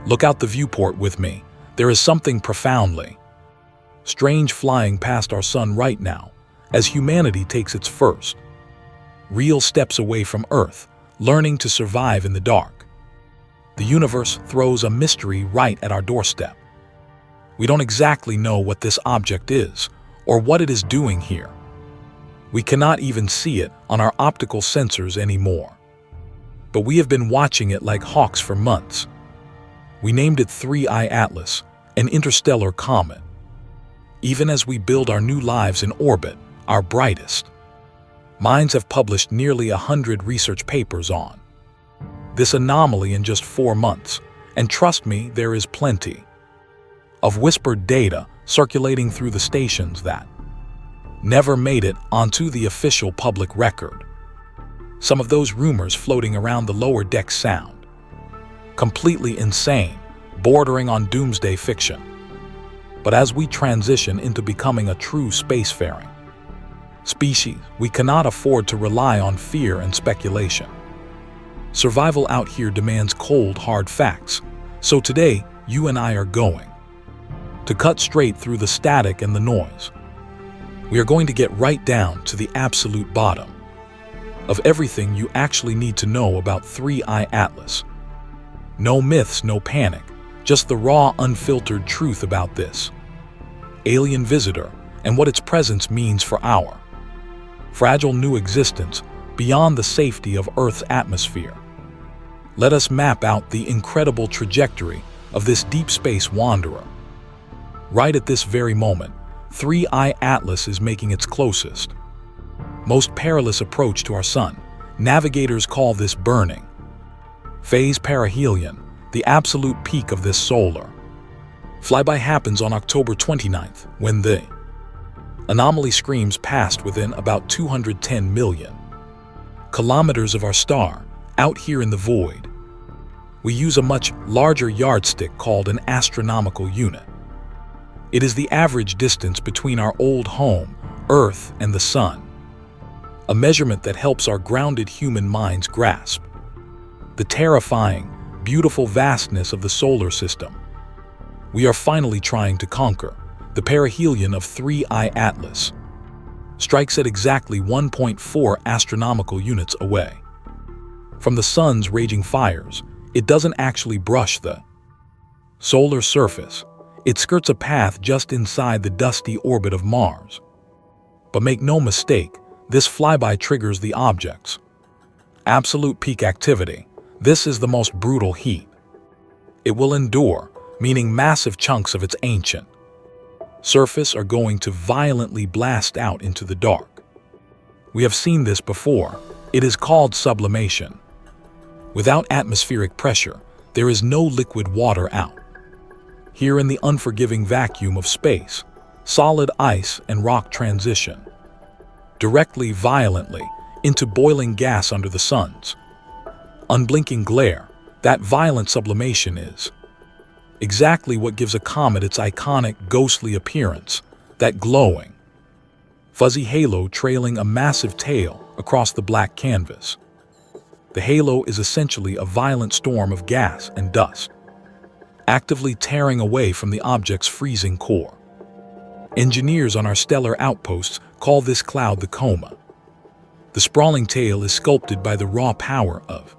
Look out the viewport with me. There is something profoundly strange flying past our sun right now, as humanity takes its first real steps away from Earth, learning to survive in the dark. The universe throws a mystery right at our doorstep. We don't exactly know what this object is, or what it is doing here. We cannot even see it on our optical sensors anymore. But we have been watching it like hawks for months. We named it 3I Atlas, an interstellar comet. Even as we build our new lives in orbit, our brightest minds have published nearly 100 research papers on this anomaly in just 4 months, and trust me, there is plenty of whispered data circulating through the stations that never made it onto the official public record. Some of those rumors floating around the lower deck sound completely insane, bordering on doomsday fiction. But as we transition into becoming a true spacefaring species, we cannot afford to rely on fear and speculation. Survival out here demands cold, hard facts. So today, you and I are going to cut straight through the static and the noise. We are going to get right down to the absolute bottom of everything you actually need to know about 3I Atlas. No myths, no panic, just the raw, unfiltered truth about this alien visitor and what its presence means for our fragile new existence beyond the safety of Earth's atmosphere. Let us map out the incredible trajectory of this deep space wanderer. Right at this very moment, 3I Atlas is making its closest, most perilous approach to our sun. Navigators call this burning phase perihelion, the absolute peak of this solar flyby happens on October 29th, when the anomaly screams past within about 210 million kilometers of our star, out here in the void. We use a much larger yardstick called an astronomical unit. It is the average distance between our old home, Earth, and the sun, a measurement that helps our grounded human minds grasp the terrifying, beautiful vastness of the solar system. We are finally trying to conquer. The perihelion of 3I Atlas strikes at exactly 1.4 astronomical units away from the sun's raging fires. It doesn't actually brush the solar surface. It skirts a path just inside the dusty orbit of Mars. But make no mistake, this flyby triggers the object's absolute peak activity. This is the most brutal heat it will endure, meaning massive chunks of its ancient surface are going to violently blast out into the dark. We have seen this before. It is called sublimation. Without atmospheric pressure, there is no liquid water out. Here in the unforgiving vacuum of space, solid ice and rock transition directly, violently, into boiling gas under the sun's unblinking glare. That violent sublimation is exactly what gives a comet its iconic ghostly appearance, that glowing, fuzzy halo trailing a massive tail across the black canvas. The halo is essentially a violent storm of gas and dust, actively tearing away from the object's freezing core. Engineers on our stellar outposts call this cloud the coma. The sprawling tail is sculpted by the raw power of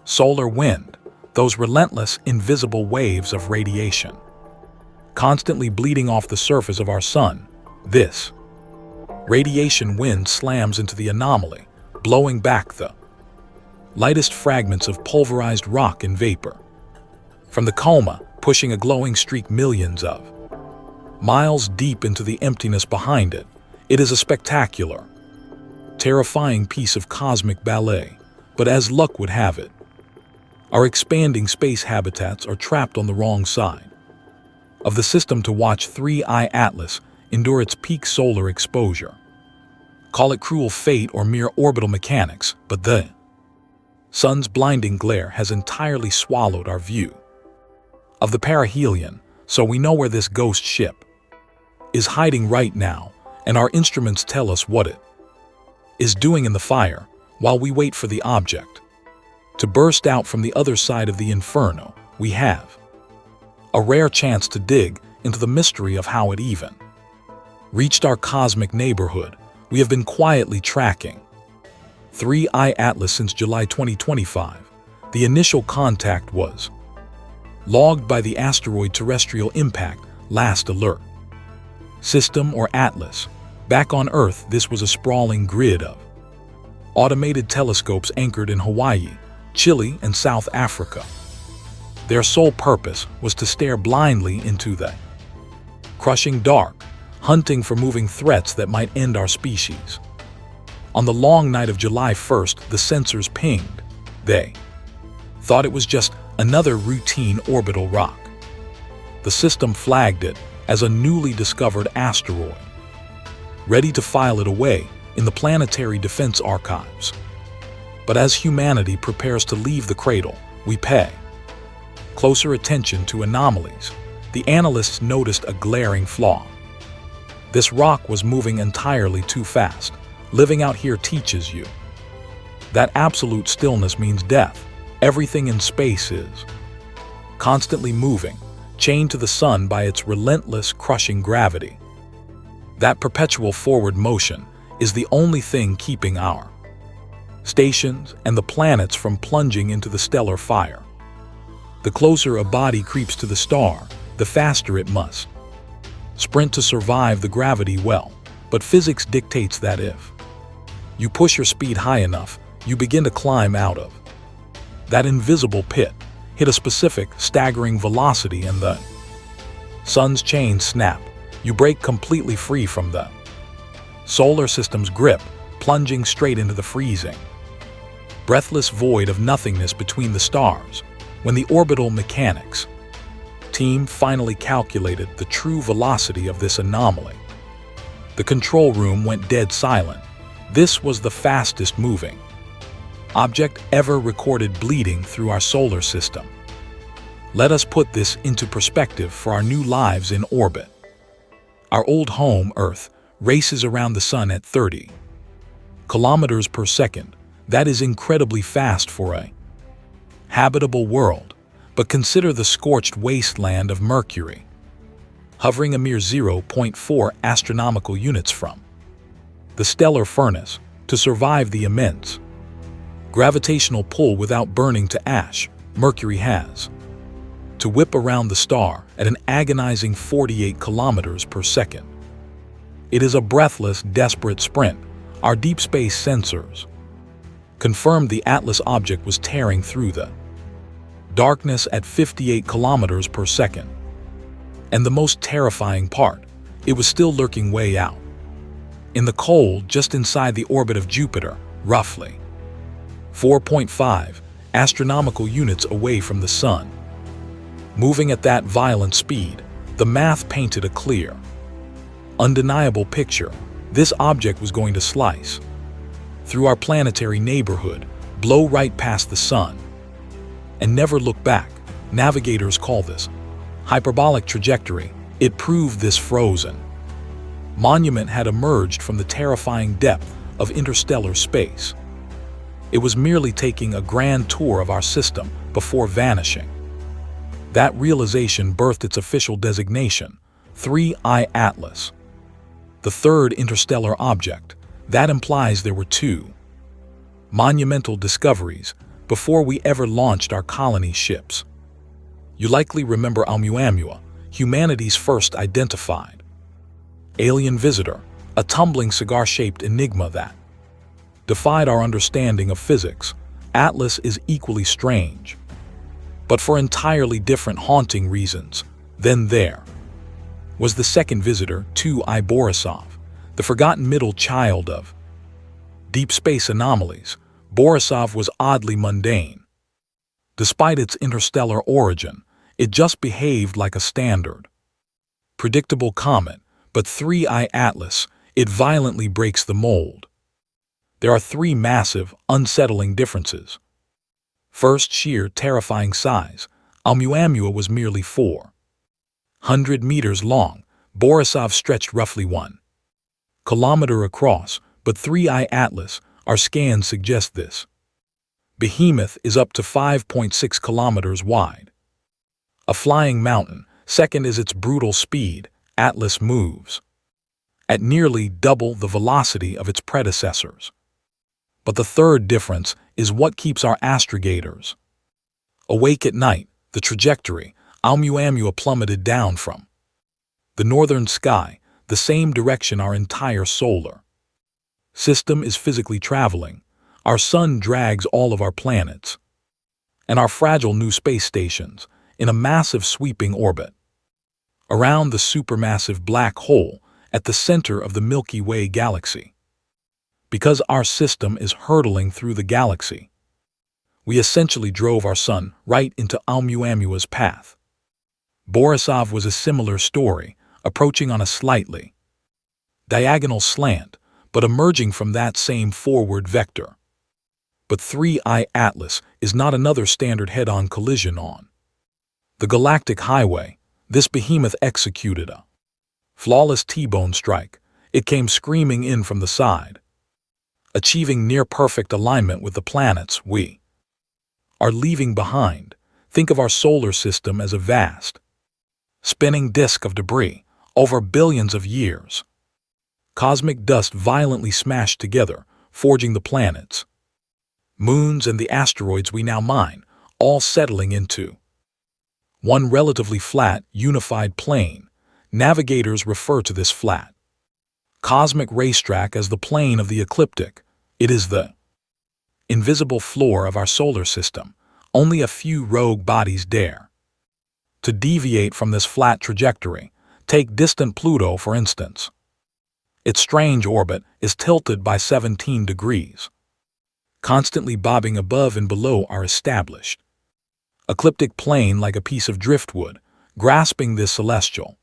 solar wind, those relentless, invisible waves of radiation, constantly bleeding off the surface of our sun. This radiation wind slams into the anomaly, blowing back the lightest fragments of pulverized rock and vapor from the coma, pushing a glowing streak millions of miles deep into the emptiness behind it. It is a spectacular, terrifying piece of cosmic ballet, but as luck would have it, our expanding space habitats are trapped on the wrong side of the system to watch 3I Atlas endure its peak solar exposure. Call it cruel fate or mere orbital mechanics, but the sun's blinding glare has entirely swallowed our view of the perihelion, so we know where this ghost ship is hiding right now, and our instruments tell us what it is doing in the fire while we wait for the object to burst out from the other side of the inferno. we have. A rare chance to dig into the mystery of how it even reached our cosmic neighborhood. We have been quietly tracking 3I Atlas since July 2025. The initial contact was logged by the Asteroid Terrestrial Impact Last Alert System, or ATLAS. Back on Earth, this was a sprawling grid of automated telescopes anchored in Hawaii, Chile, and South Africa. Their sole purpose was to stare blindly into the crushing dark, hunting for moving threats that might end our species. On the long night of July 1st, the sensors pinged. They thought it was just another routine orbital rock. The system flagged it as a newly discovered asteroid, ready to file it away in the Planetary Defense Archives. But as humanity prepares to leave the cradle, we pay closer attention to anomalies. The analysts noticed a glaring flaw. This rock was moving entirely too fast. Living out here teaches you that absolute stillness means death. Everything in space is constantly moving, chained to the sun by its relentless, crushing gravity. That perpetual forward motion is the only thing keeping our stations and the planets from plunging into the stellar fire. The closer a body creeps to the star, the faster it must sprint to survive the gravity well. But physics dictates that if you push your speed high enough, you begin to climb out of that invisible pit, hit a specific, staggering velocity, and the sun's chains snap. You break completely free from the solar system's grip, plunging straight into the freezing, breathless void of nothingness between the stars. When the orbital mechanics team finally calculated the true velocity of this anomaly, the control room went dead silent. This was the fastest moving object ever recorded bleeding through our solar system. Let us put this into perspective for our new lives in orbit. Our old home, Earth, races around the sun at 30 kilometers per second. That is incredibly fast for a habitable world. But consider the scorched wasteland of Mercury, hovering a mere 0.4 astronomical units from the stellar furnace. To survive the immense gravitational pull without burning to ash, Mercury has to whip around the star at an agonizing 48 kilometers per second. It is a breathless, desperate sprint. Our deep space sensors confirmed the Atlas object was tearing through the darkness at 58 kilometers per second. And the most terrifying part, it was still lurking way out in the cold, just inside the orbit of Jupiter, roughly 4.5 astronomical units away from the sun. Moving at that violent speed, the math painted a clear, undeniable picture. This object was going to slice through our planetary neighborhood, blow right past the sun, and never look back. Navigators call this hyperbolic trajectory. It proved this frozen monument had emerged from the terrifying depth of interstellar space. It was merely taking a grand tour of our system before vanishing. That realization birthed its official designation, 3I Atlas, the third interstellar object. That implies there were two monumental discoveries before we ever launched our colony ships. You likely remember ʻOumuamua, humanity's first identified alien visitor, a tumbling cigar-shaped enigma that defied our understanding of physics. Atlas is equally strange, but for entirely different haunting reasons. Then there was the second visitor, 2I Borisov, the forgotten middle child of deep space anomalies. Borisov was oddly mundane. Despite its interstellar origin, it just behaved like a standard, predictable comet. But 3I Atlas, it violently breaks the mold. There are three massive, unsettling differences. First, sheer, terrifying size. ʻOumuamua was merely 400 meters long. Borisov stretched roughly 1 kilometer across, but 3I Atlas, our scans suggest this behemoth is up to 5.6 kilometers wide. a flying mountain. Second is its brutal speed. Atlas moves at nearly double the velocity of its predecessors. But the third difference is what keeps our astrogators awake at night. The trajectory ʻOumuamua plummeted down from the northern sky, the same direction our entire solar system is physically traveling. Our sun drags all of our planets and our fragile new space stations in a massive sweeping orbit around the supermassive black hole at the center of the Milky Way galaxy. Because our system is hurtling through the galaxy, we essentially drove our sun right into ʻOumuamua's path. Borisov was a similar story, approaching on a slightly diagonal slant, but emerging from that same forward vector. But 3I Atlas is not another standard head-on collision on the galactic highway. This behemoth executed a flawless T-bone strike. It came screaming in from the side, achieving near-perfect alignment with the planets we are leaving behind. Think of our solar system as a vast, spinning disk of debris over billions of years. Cosmic dust violently smashed together, forging the planets, moons, and the asteroids we now mine, all settling into one relatively flat, unified plane. Navigators refer to this flat cosmic racetrack as the plane of the ecliptic. It is the invisible floor of our solar system. Only a few rogue bodies dare to deviate from this flat trajectory. Take distant Pluto, for instance. Its strange orbit is tilted by 17 degrees, constantly bobbing above and below our established ecliptic plane like a piece of driftwood. Grasping this celestial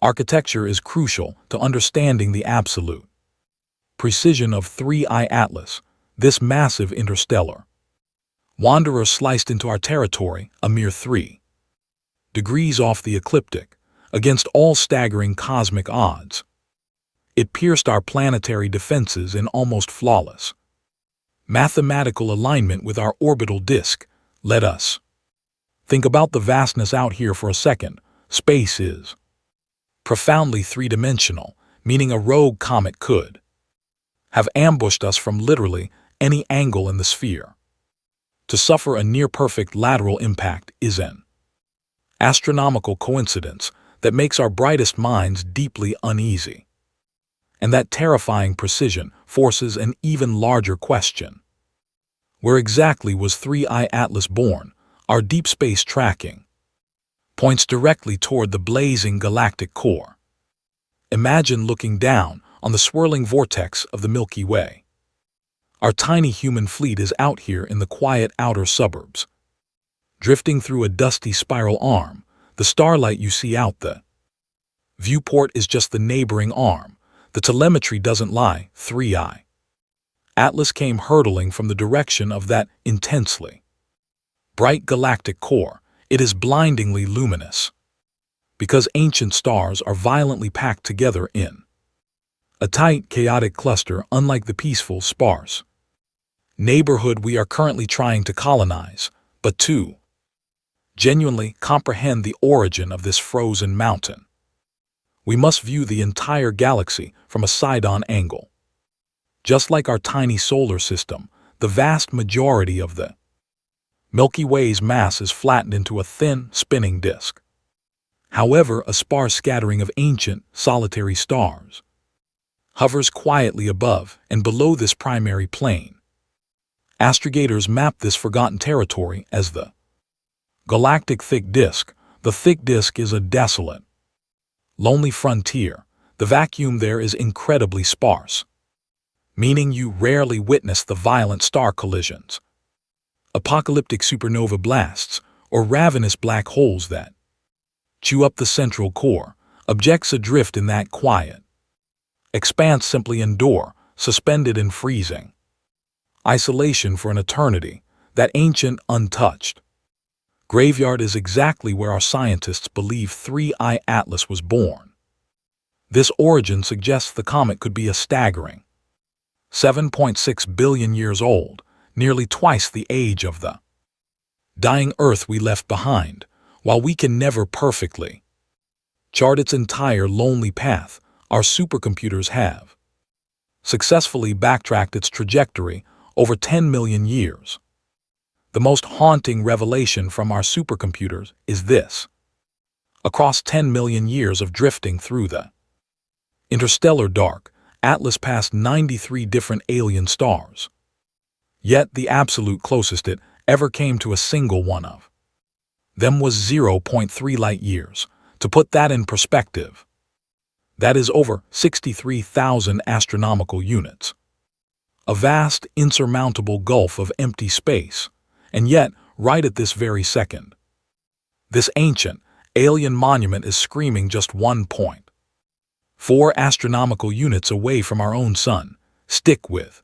architecture is crucial to understanding the absolute precision of 3I Atlas. This massive interstellar wanderer sliced into our territory a mere 3 degrees off the ecliptic. Against all staggering cosmic odds, it pierced our planetary defenses in almost flawless mathematical alignment with our orbital disk. Let us think about the vastness out here for a second. Space is profoundly three-dimensional, meaning a rogue comet could have ambushed us from literally any angle in the sphere. To suffer a near-perfect lateral impact is an astronomical coincidence that makes our brightest minds deeply uneasy. And that terrifying precision forces an even larger question. Where exactly was 3I Atlas born? Our deep space tracking points directly toward the blazing galactic core. Imagine looking down on the swirling vortex of the Milky Way. Our tiny human fleet is out here in the quiet outer suburbs, drifting through a dusty spiral arm. The starlight you see out the viewport is just the neighboring arm. The telemetry doesn't lie. 3I Atlas came hurtling from the direction of that intensely bright galactic core. It is blindingly luminous because ancient stars are violently packed together in a tight, chaotic cluster, unlike the peaceful, sparse neighborhood we are currently trying to colonize. But to genuinely comprehend the origin of this frozen mountain, we must view the entire galaxy from a side-on angle. Just like our tiny solar system, the vast majority of the Milky Way's mass is flattened into a thin, spinning disk. However, a sparse scattering of ancient, solitary stars hovers quietly above and below this primary plane. Astrogators map this forgotten territory as the galactic thick disk. The thick disk is a desolate, lonely frontier. The vacuum there is incredibly sparse, meaning you rarely witness the violent star collisions, apocalyptic supernova blasts, or ravenous black holes that chew up the central core. Objects adrift in that quiet expanse simply endure, suspended in freezing isolation for an eternity. That ancient, untouched graveyard is exactly where our scientists believe 3I Atlas was born. This origin suggests the comet could be a staggering 7.6 billion years old, nearly twice the age of the dying Earth we left behind. While we can never perfectly chart its entire lonely path, our supercomputers have successfully backtracked its trajectory over 10 million years. The most haunting revelation from our supercomputers is this. Across 10 million years of drifting through the interstellar dark, Atlas passed 93 different alien stars. Yet the absolute closest it ever came to a single one of them was 0.3 light years. To put that in perspective, that is over 63,000 astronomical units. A vast, insurmountable gulf of empty space. And yet, right at this very second, this ancient, alien monument is screaming just 1.4 astronomical units away from our own sun. Stick with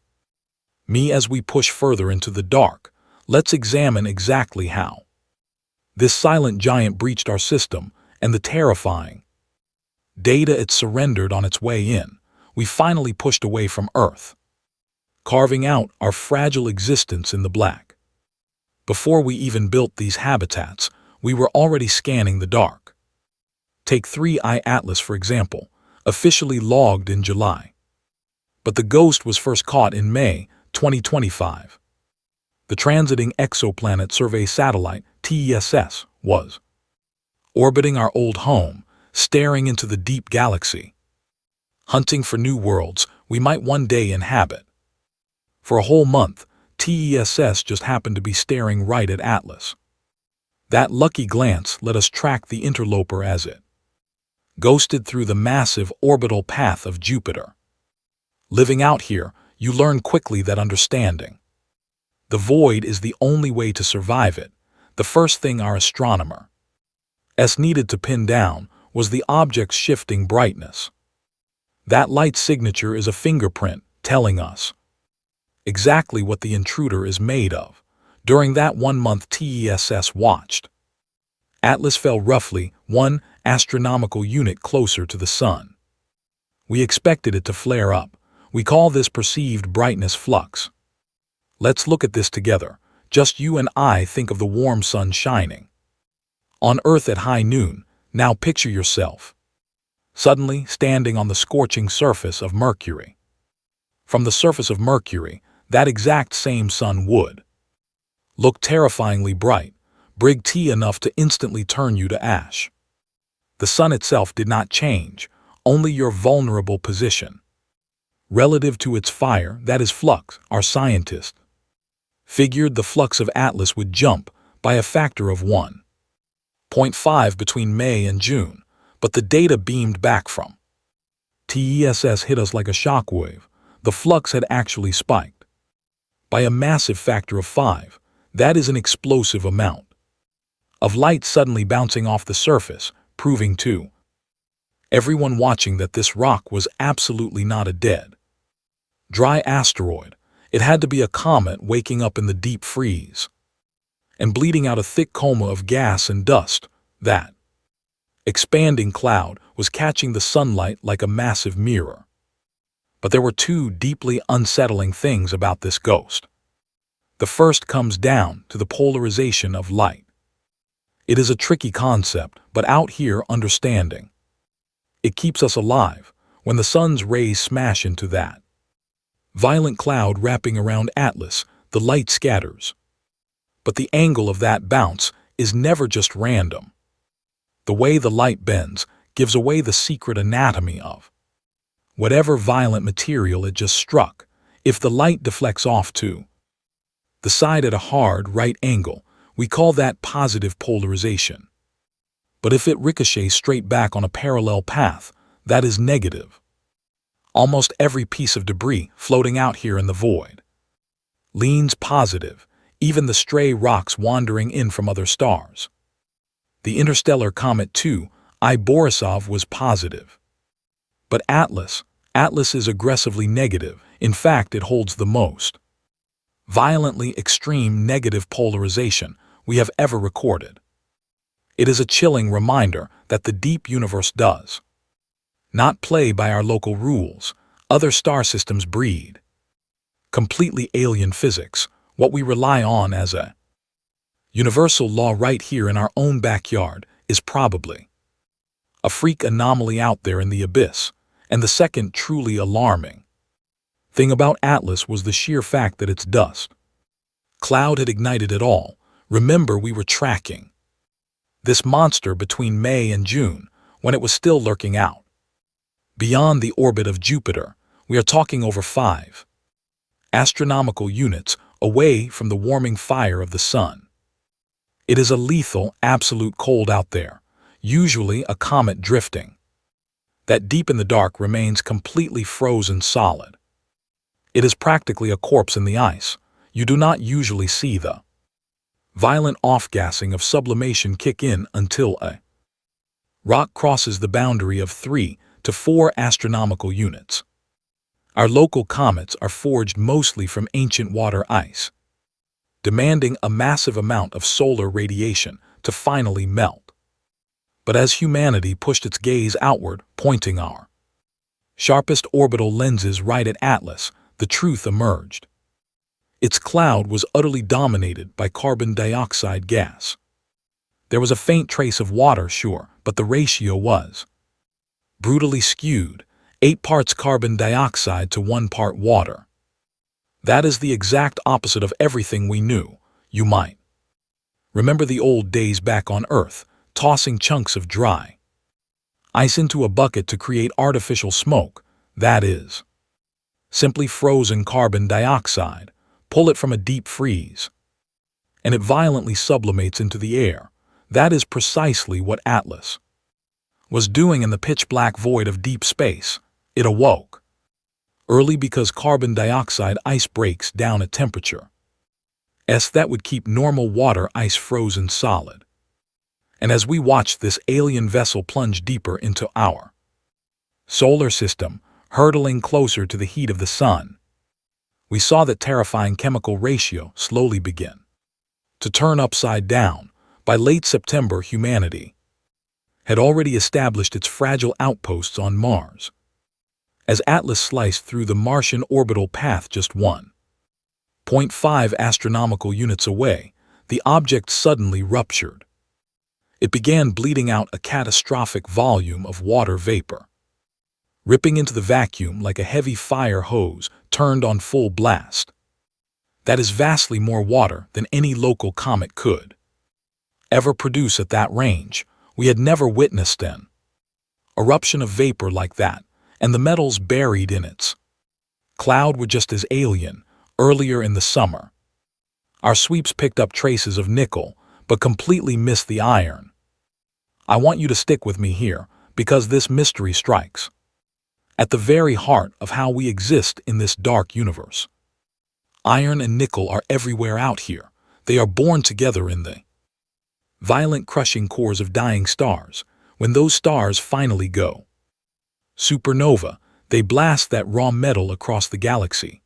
me as we push further into the dark. Let's examine exactly how this silent giant breached our system and the terrifying data it surrendered on its way in. We finally pushed away from Earth, carving out our fragile existence in the black. Before we even built these habitats, we were already scanning the dark. Take 3I Atlas, for example, officially logged in July. But the ghost was first caught in May 2025. The Transiting Exoplanet Survey Satellite, TESS, was orbiting our old home, staring into the deep galaxy, hunting for new worlds we might one day inhabit. For a whole month, TESS just happened to be staring right at Atlas. That lucky glance let us track the interloper as it ghosted through the massive orbital path of Jupiter. Living out here, you learn quickly that understanding the void is the only way to survive it. The first thing our astronomer needed to pin down was the object's shifting brightness. That light signature is a fingerprint telling us exactly what the intruder is made of. During that 1 month TESS watched, Atlas fell roughly 1 astronomical unit closer to the sun. We expected it to flare up. We call this perceived brightness flux. Let's look at this together. Just you and I think of the warm sun shining on Earth at high noon. Now picture yourself suddenly standing on the scorching surface of Mercury. From the surface of Mercury, that exact same sun would look terrifyingly bright, big T enough to instantly turn you to ash. The sun itself did not change, only your vulnerable position relative to its fire, that is flux. Our scientists figured the flux of Atlas would jump by a factor of 1.5 between May and June, but the data beamed back from TESS hit us like a shockwave. The flux had actually spiked by a massive factor of 5. That is an explosive amount of light suddenly bouncing off the surface, proving to everyone watching that this rock was absolutely not a dead, dry asteroid. It had to be a comet waking up in the deep freeze and bleeding out a thick coma of gas and dust. That expanding cloud was catching the sunlight like a massive mirror. But there were two deeply unsettling things about this ghost. The first comes down to the polarization of light. It is a tricky concept, but out here understanding it keeps us alive. When the sun's rays smash into that violent cloud wrapping around Atlas, the light scatters. But the angle of that bounce is never just random. The way the light bends gives away the secret anatomy of whatever violent material it just struck. If the light deflects off to the side at a hard right angle, we call that positive polarization. But if it ricochets straight back on a parallel path, that is negative. Almost every piece of debris floating out here in the void leans positive, even the stray rocks wandering in from other stars. The interstellar comet 2I Borisov was positive. But Atlas is aggressively negative. In fact, it holds the most violently extreme negative polarization we have ever recorded. It is a chilling reminder that the deep universe does not play by our local rules. Other star systems breed completely alien physics, what we rely on as a Universal law right here in our own backyard is probably a freak anomaly out there in the abyss, and the second truly alarming thing about Atlas was the sheer fact that its dust cloud had ignited it all. Remember, we were tracking this monster between May and June, when it was still lurking out beyond the orbit of Jupiter. We are talking over 5 astronomical units away from the warming fire of the sun. It is a lethal, absolute cold out there, usually a comet drifting, that deep in the dark remains completely frozen solid. It is practically a corpse in the ice. You do not usually see the violent off-gassing of sublimation kick in until a rock crosses the boundary of 3 to 4 astronomical units. Our local comets are forged mostly from ancient water ice, demanding a massive amount of solar radiation to finally melt. But as humanity pushed its gaze outward, pointing our sharpest orbital lenses right at Atlas, the truth emerged. Its cloud was utterly dominated by carbon dioxide gas. There was a faint trace of water, sure, but the ratio was brutally skewed, 8 parts carbon dioxide to 1 part water. That is the exact opposite of everything we knew. You might remember the old days back on Earth, tossing chunks of dry ice into a bucket to create artificial smoke. That is simply frozen carbon dioxide. Pull it from a deep freeze, and it violently sublimates into the air. That is precisely what Atlas was doing in the pitch-black void of deep space. It awoke early because carbon dioxide ice breaks down at temperature that would keep normal water ice frozen solid. And as we watched this alien vessel plunge deeper into our solar system, hurtling closer to the heat of the sun, we saw that terrifying chemical ratio slowly begin to turn upside down. By late September, humanity had already established its fragile outposts on Mars. As Atlas sliced through the Martian orbital path just 1.5 astronomical units away, the object suddenly ruptured. It began bleeding out a catastrophic volume of water vapor, ripping into the vacuum like a heavy fire hose turned on full blast. That is vastly more water than any local comet could ever produce at that range. We had never witnessed an eruption of vapor like that, and the metals buried in its cloud were just as alien. Earlier in the summer, our sweeps picked up traces of nickel, but completely missed the iron. I want you to stick with me here, because this mystery strikes at the very heart of how we exist in this dark universe. Iron and nickel are everywhere out here. They are born together in the violent crushing cores of dying stars. When those stars finally go supernova, they blast that raw metal across the galaxy,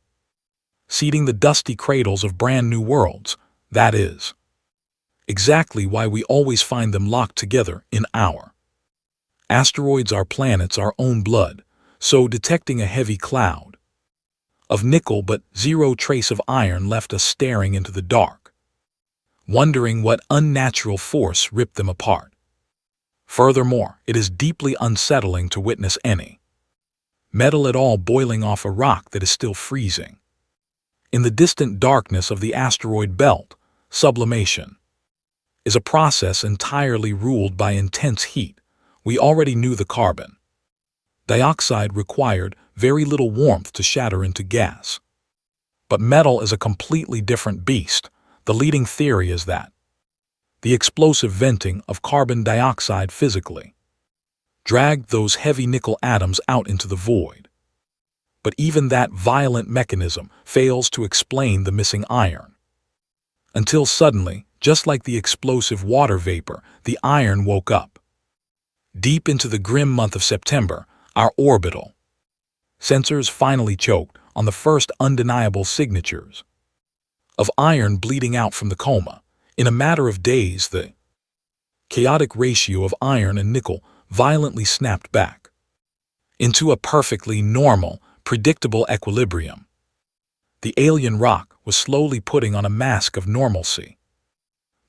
seeding the dusty cradles of brand new worlds. That is exactly why we always find them locked together in our asteroids, our planets, our own blood. So detecting a heavy cloud of nickel but zero trace of iron left us staring into the dark, wondering what unnatural force ripped them apart. Furthermore, it is deeply unsettling to witness any metal at all boiling off a rock that is still freezing. In the distant darkness of the asteroid belt, sublimation is a process entirely ruled by intense heat. We already knew the carbon dioxide required very little warmth to shatter into gas. But metal is a completely different beast. The leading theory is that the explosive venting of carbon dioxide physically dragged those heavy nickel atoms out into the void. But even that violent mechanism fails to explain the missing iron. Until suddenly, just like the explosive water vapor, the iron woke up. Deep into the grim month of September, our orbital sensors finally choked on the first undeniable signatures of iron bleeding out from the coma. In a matter of days, the chaotic ratio of iron and nickel violently snapped back into a perfectly normal, predictable equilibrium. The alien rock was slowly putting on a mask of normalcy.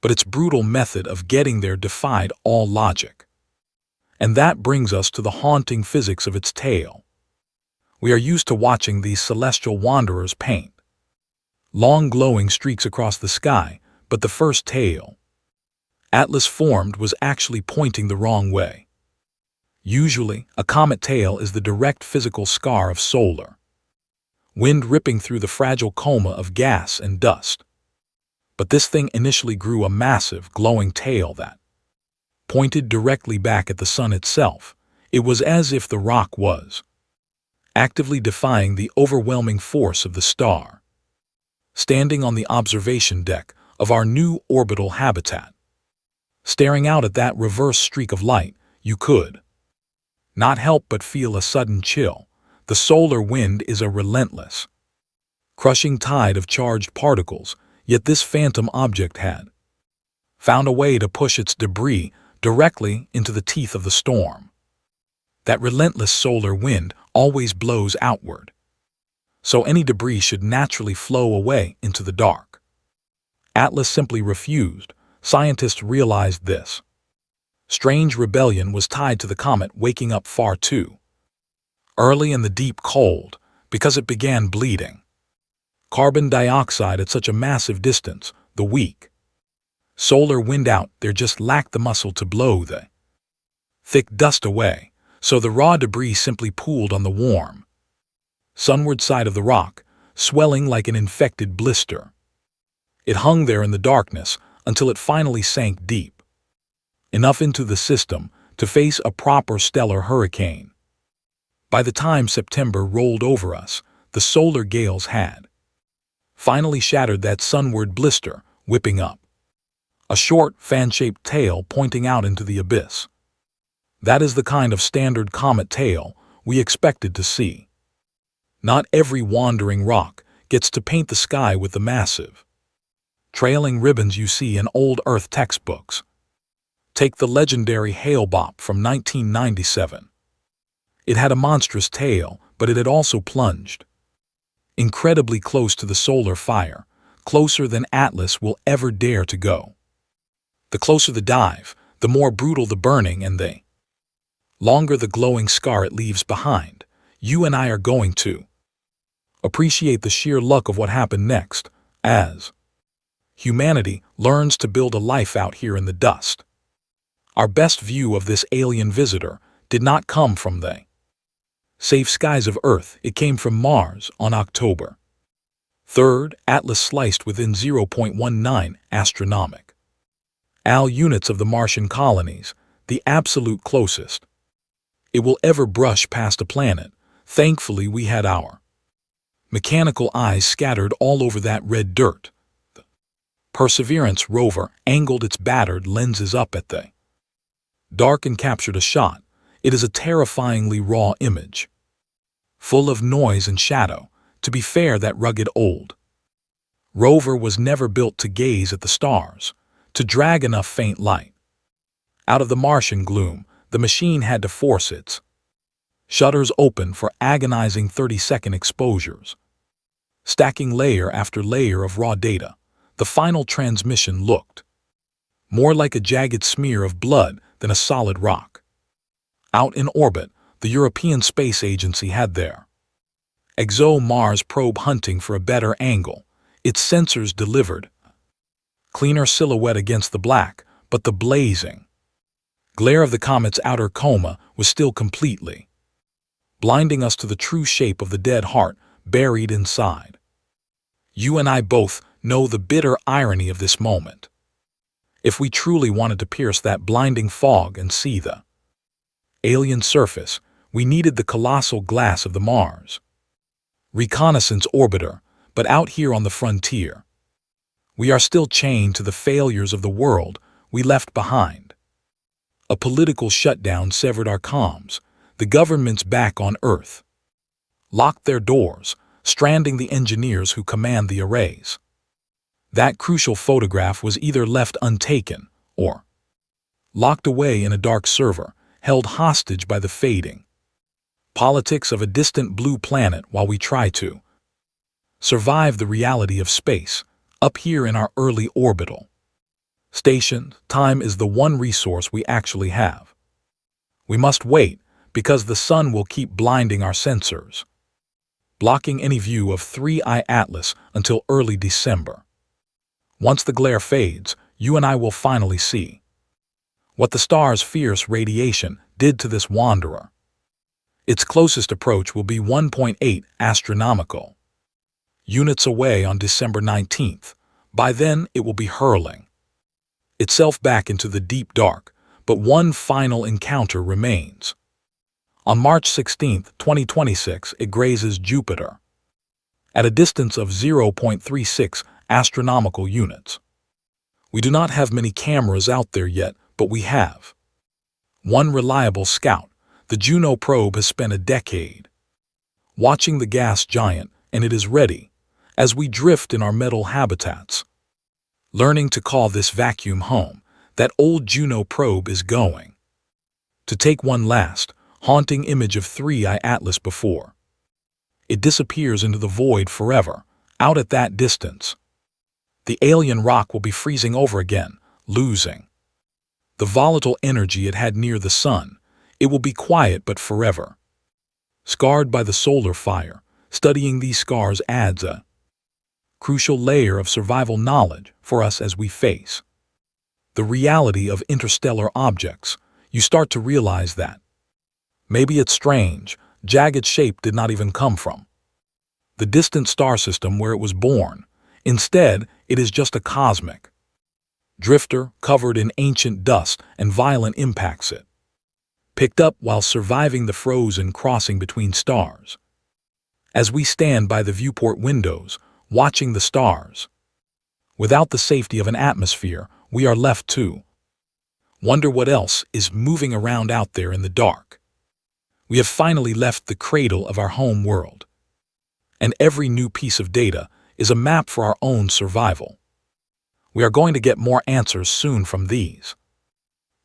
but its brutal method of getting there defied all logic. And that brings us to the haunting physics of its tail. We are used to watching these celestial wanderers paint long glowing streaks across the sky, but the first tail Atlas formed was actually pointing the wrong way. Usually, a comet tail is the direct physical scar of solar wind ripping through the fragile coma of gas and dust. But this thing initially grew a massive, glowing tail that pointed directly back at the sun itself. It was as if the rock was actively defying the overwhelming force of the star. Standing on the observation deck of our new orbital habitat, staring out at that reverse streak of light, you could not help but feel a sudden chill. The solar wind is a relentless, crushing tide of charged particles, yet this phantom object had found a way to push its debris directly into the teeth of the storm. That relentless solar wind always blows outward, so any debris should naturally flow away into the dark. Atlas simply refused. Scientists realized this strange rebellion was tied to the comet waking up far too early in the deep cold, because it began bleeding carbon dioxide at such a massive distance. The weak solar wind out there just lacked the muscle to blow the thick dust away, so the raw debris simply pooled on the warm sunward side of the rock, swelling like an infected blister. It hung there in the darkness until it finally sank deep enough into the system to face a proper stellar hurricane. By the time September rolled over us, the solar gales had finally shattered that sunward blister, whipping up a short, fan-shaped tail pointing out into the abyss. That is the kind of standard comet tail we expected to see. Not every wandering rock gets to paint the sky with the massive, trailing ribbons you see in old Earth textbooks. Take the legendary Hale-Bopp from 1997. It had a monstrous tail, but it had also plunged incredibly close to the solar fire, closer than Atlas will ever dare to go. The closer the dive, the more brutal the burning and the longer the glowing scar it leaves behind. You and I are going to appreciate the sheer luck of what happened next, as humanity learns to build a life out here in the dust. Our best view of this alien visitor did not come from the safe skies of Earth. It came from Mars on October 3rd. Atlas sliced within 0.19 astronomic AL units of the Martian colonies, the absolute closest it will ever brush past a planet. Thankfully, we had our mechanical eyes scattered all over that red dirt. The Perseverance rover angled its battered lenses up at the dark and captured a shot. It is a terrifyingly raw image, full of noise and shadow. To be fair, that rugged old rover was never built to gaze at the stars, to drag enough faint light out of the Martian gloom. The machine had to force its shutters open for agonizing 30-second exposures, stacking layer after layer of raw data. The final transmission looked more like a jagged smear of blood than a solid rock. Out in orbit, the European Space Agency had their ExoMars probe hunting for a better angle. Its sensors delivered cleaner silhouette against the black, but the blazing glare of the comet's outer coma was still completely blinding us to the true shape of the dead heart buried inside. You and I both know the bitter irony of this moment. If we truly wanted to pierce that blinding fog and see the alien surface, we needed the colossal glass of the Mars reconnaissance orbiter. But out here on the frontier, we are still chained to the failures of the world we left behind. A political shutdown severed our comms. The governments back on Earth locked their doors, stranding the engineers who command the arrays. That crucial photograph was either left untaken or locked away in a dark server, held hostage by the fading politics of a distant blue planet while we try to survive the reality of space up here in our early orbital Station, time is the one resource we actually have. We must wait, because the sun will keep blinding our sensors, blocking any view of 3I Atlas until early December. Once the glare fades, you and I will finally see what the star's fierce radiation did to this wanderer. Its closest approach will be 1.8 astronomical units away on December 19th. By then, it will be hurling itself back into the deep dark, but one final encounter remains. On March 16, 2026, it grazes Jupiter at a distance of 0.36 astronomical units. We do not have many cameras out there yet, but we have one reliable scout. The Juno probe has spent a decade watching the gas giant, and it is ready, as we drift in our metal habitats, learning to call this vacuum home. That old Juno probe is going to take one last, haunting image of 3I Atlas before it disappears into the void forever. Out at that distance, the alien rock will be freezing over again, losing the volatile energy it had near the sun. It will be quiet but forever scarred by the solar fire. Studying these scars adds a crucial layer of survival knowledge for us as we face the reality of interstellar objects. You start to realize that maybe its strange, jagged shape did not even come from the distant star system where it was born. Instead, it is just a cosmic drifter covered in ancient dust, and violent impacts it picked up while surviving the frozen crossing between stars. As we stand by the viewport windows, watching the stars, without the safety of an atmosphere, we are left to wonder what else is moving around out there in the dark. We have finally left the cradle of our home world, and every new piece of data is a map for our own survival. We are going to get more answers soon from these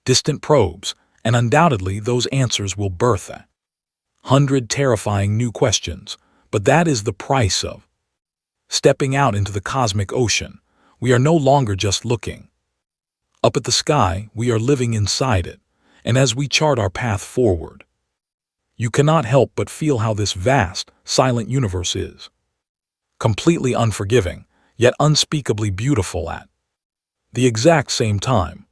distant probes, and undoubtedly those answers will birth 100 terrifying new questions. But that is the price of stepping out into the cosmic ocean. We are no longer just looking up at the sky, we are living inside it. And as we chart our path forward, you cannot help but feel how this vast, silent universe is completely unforgiving, yet unspeakably beautiful at the exact same time.